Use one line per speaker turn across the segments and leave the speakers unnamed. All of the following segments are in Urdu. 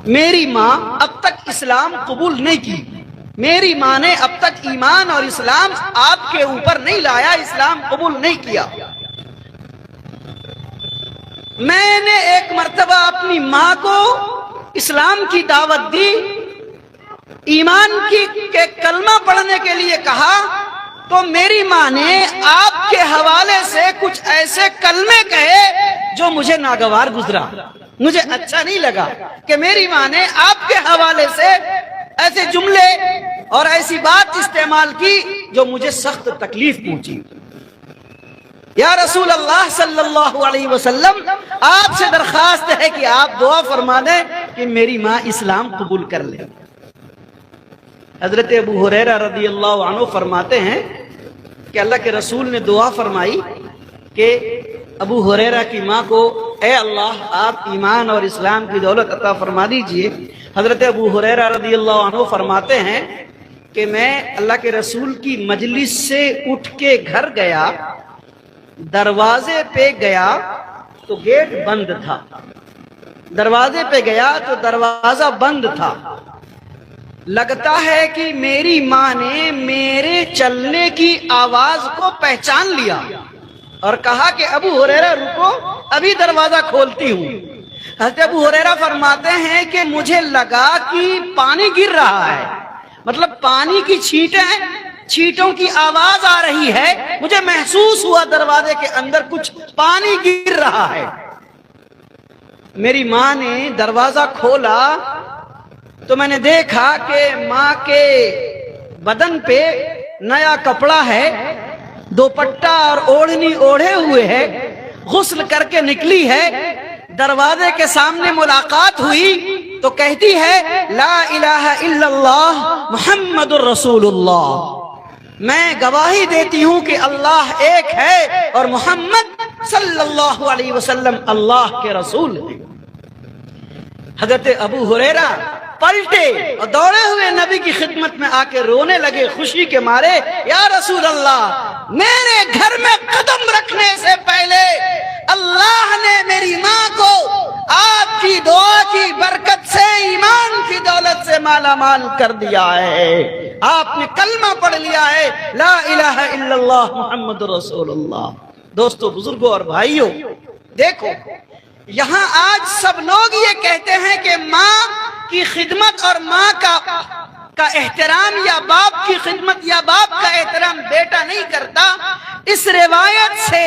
میری ماں اب تک اسلام قبول نہیں کی، میری ماں نے اب تک ایمان اور اسلام آپ کے اوپر نہیں لایا، اسلام قبول نہیں کیا۔ میں نے ایک مرتبہ اپنی ماں کو اسلام کی دعوت دی، ایمان کے کلمہ پڑھنے کے لیے کہا، تو میری ماں نے آپ کے حوالے سے کچھ ایسے کلمے کہے جو مجھے ناگوار گزرا، مجھے اچھا نہیں لگا کہ میری ماں نے آپ کے حوالے سے ایسے جملے اور ایسی بات استعمال کی جو مجھے سخت تکلیف پہنچی۔ یا رسول اللہ صلی اللہ علیہ وسلم، آپ سے درخواست ہے کہ آپ دعا فرما دیں کہ میری ماں اسلام قبول کر لے۔ حضرت ابو ہریرہ رضی اللہ عنہ فرماتے ہیں کہ اللہ کے رسول نے دعا فرمائی کہ ابو ہریرہ کی ماں کو اے اللہ آپ ایمان اور اسلام کی دولت عطا فرما دیجئے۔ حضرت ابو ہریرہ رضی اللہ عنہ فرماتے ہیں کہ میں اللہ کے رسول کی مجلس سے اٹھ کے گھر گیا، دروازے پہ گیا تو گیٹ بند تھا، دروازے پہ گیا تو دروازہ بند تھا۔ لگتا ہے کہ میری ماں نے میرے چلنے کی آواز کو پہچان لیا اور کہا کہ ابو ہریرہ رکو، ابھی دروازہ کھولتی ہوں۔ حضرت ابو ہریرہ فرماتے ہیں کہ مجھے لگا کہ پانی گر رہا ہے، مطلب پانی کی چھینٹوں کی آواز آ رہی ہے، مجھے محسوس ہوا دروازے کے اندر کچھ پانی گر رہا ہے۔ میری ماں نے دروازہ کھولا تو میں نے دیکھا کہ ماں کے بدن پہ نیا کپڑا ہے، دوپٹہ اور اوڑھنی اوڑھے ہوئے ہے، غسل کر کے نکلی ہے۔ دروازے کے سامنے ملاقات ہوئی تو کہتی ہے لا الہ الا اللہ محمد الرسول اللہ، میں گواہی دیتی ہوں کہ اللہ ایک ہے اور محمد صلی اللہ علیہ وسلم اللہ کے رسول ہیں۔ حضرت ابو ہریرہ پلٹے اور دوڑے ہوئے نبی کی خدمت میں آ کے رونے لگے خوشی کے مارے، یا رسول اللہ میرے گھر میں قدم رکھنے سے پہلے اللہ نے میری ماں کو آپ کی دعا کی برکت سے ایمان کی دولت سے مالا مال کر دیا ہے، آپ نے کلمہ پڑھ لیا ہے لا الہ الا اللہ محمد رسول اللہ۔ دوستو، بزرگوں اور بھائیوں، دیکھو یہاں آج سب لوگ یہ کہتے ہیں کہ ماں کی خدمت اور ماں کا احترام یا باپ کی خدمت یا باپ کا احترام بیٹا نہیں کرتا۔ اس روایت سے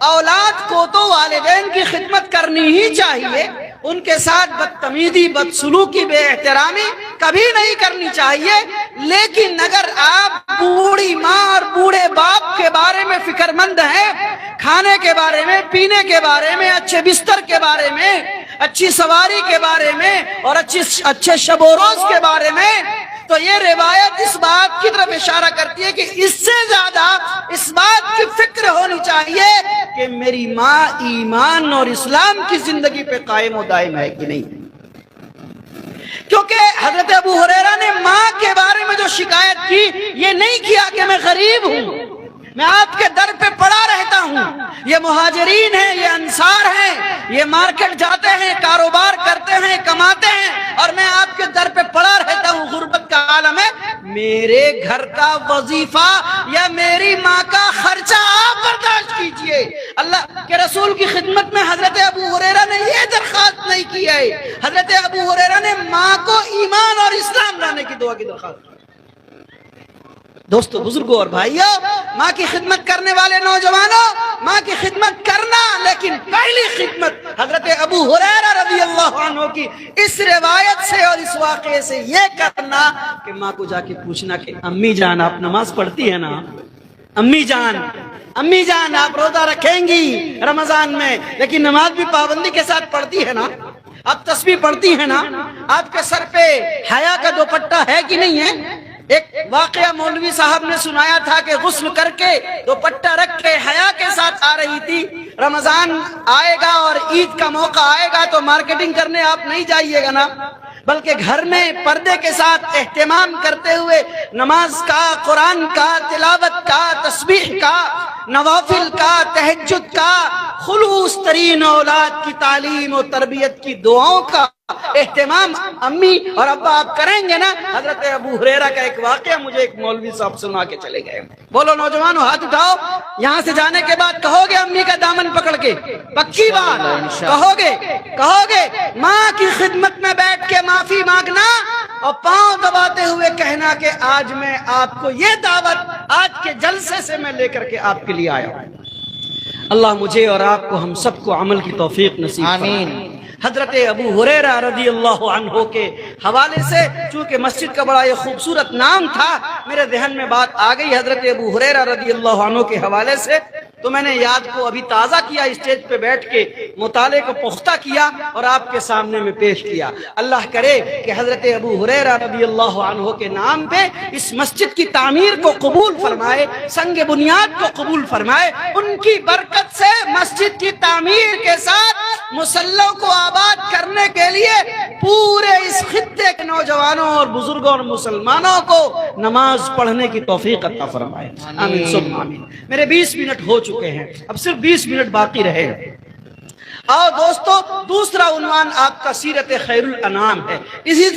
اولاد کو تو والدین کی خدمت کرنی ہی چاہیے، ان کے ساتھ بدتمیزی، بدسلوکی، بے احترامی کبھی نہیں کرنی چاہیے، لیکن اگر آپ بوڑھی ماں اور بوڑھے باپ کے بارے میں فکر مند ہیں، کھانے کے بارے میں، پینے کے بارے میں، اچھے بستر کے بارے میں، اچھی سواری کے بارے میں اور اچھے شب و روز کے بارے میں، تو یہ روایت اس بات کی طرف اشارہ کرتی ہے کہ اس سے زیادہ اس بات کی فکر ہونی چاہیے کہ میری ماں ایمان اور اسلام کی زندگی پہ قائم و دائم ہے کہ نہیں۔ کیونکہ حضرت ابو ہریرہ نے ماں کے بارے میں جو شکایت کی، یہ نہیں کیا کہ میں غریب ہوں، میں آپ کے در پہ پڑا رہتا ہوں، یہ مہاجرین ہیں، یہ انصار ہیں، یہ مارکیٹ جاتے ہیں، کاروبار کرتے ہیں، کماتے ہیں، اور میں آپ کے در پہ پڑا رہتا ہوں، غربت کا عالم ہے، میرے گھر کا وظیفہ یا میری ماں کا خرچہ آپ برداشت کیجئے۔ اللہ کے رسول کی خدمت میں حضرت ابو ہریرہ نے یہ درخواست نہیں کی ہے، حضرت ابو ہریرہ نے ماں کو ایمان اور اسلام لانے کی دعا کی درخواست کی۔ دوستو، بزرگوں اور بھائیوں، ماں کی خدمت کرنے والے نوجوانوں، ماں کی خدمت کرنا، لیکن پہلی خدمت حضرت ابو ہریرہ رضی اللہ عنہ کی اس روایت سے اور اس واقعے سے یہ کرنا کہ ماں کو جا کے پوچھنا کہ امی جان آپ نماز پڑھتی ہے نا، امی جان آپ روزہ رکھیں گی رمضان میں، لیکن نماز بھی پابندی کے ساتھ پڑھتی ہے نا، آپ تسبیح پڑھتی ہے نا، آپ کے سر پہ حیا کا دوپٹہ ہے کہ نہیں ہے؟ ایک واقعہ مولوی صاحب نے سنایا تھا کہ غسل کر کے دوپٹہ رکھ کے حیا کے ساتھ آ رہی تھی، رمضان آئے گا اور عید کا موقع آئے گا تو مارکیٹنگ کرنے آپ نہیں جائیے گا نا، بلکہ گھر میں پردے کے ساتھ اہتمام کرتے ہوئے نماز کا، قرآن کا، تلاوت کا، تسبیح کا، نوافل کا، تہجد کا، خلوص ترین اولاد کی تعلیم و تربیت کی دعاؤں کا اہتمام امی اور ابا آپ کریں گے نا. حضرت ابو ہریرہ کا ایک واقعہ مجھے ایک مولوی صاحب سنا کے چلے گئے. بولو نوجوانوں ہاتھ اٹھاؤ. یہاں سے جانے کے بعد کہو گے امی کا دامن پکڑ کے, پکی بات کہو گے ماں کی خدمت میں بیٹھ کے معافی مانگنا اور پاؤں دباتے ہوئے کہنا کہ آج میں آپ کو یہ دعوت آج کے جلسے سے میں لے کر کے آپ کے لیے آیا ہوں. اللہ مجھے اور آپ کو ہم سب کو عمل کی توفیق نصیب فرمائے. آمین. حضرت ابو ہریرہ رضی اللہ عنہ کے حوالے سے, چونکہ مسجد کا بڑا یہ خوبصورت نام تھا, میرے ذہن میں بات آ گئی حضرت ابو ہریرہ رضی اللہ عنہ کے حوالے سے, تو میں نے یاد کو ابھی تازہ کیا, اسٹیج پہ بیٹھ کے مطالعے کو پختہ کیا اور آپ کے سامنے میں پیش کیا. اللہ کرے کہ حضرت ابو ہریرہ رضی اللہ عنہ کے نام پہ اس مسجد کی تعمیر کو قبول فرمائے, سنگ بنیاد کو قبول فرمائے. ان کی برکت سے مسجد کی تعمیر کے ساتھ مصلوں کو آباد کرنے کے لیے پورے اس خطے کے نوجوانوں اور بزرگوں اور مسلمانوں کو نماز پڑھنے کی توفیق عطا فرمائے. آمین ثم آمین. میرے 20 منٹ ہو چکے ہیں, اب صرف 20 منٹ باقی رہے. اور دوستو دوسرا عنوان آپ کا سیرت خیر الانام ہے. اسی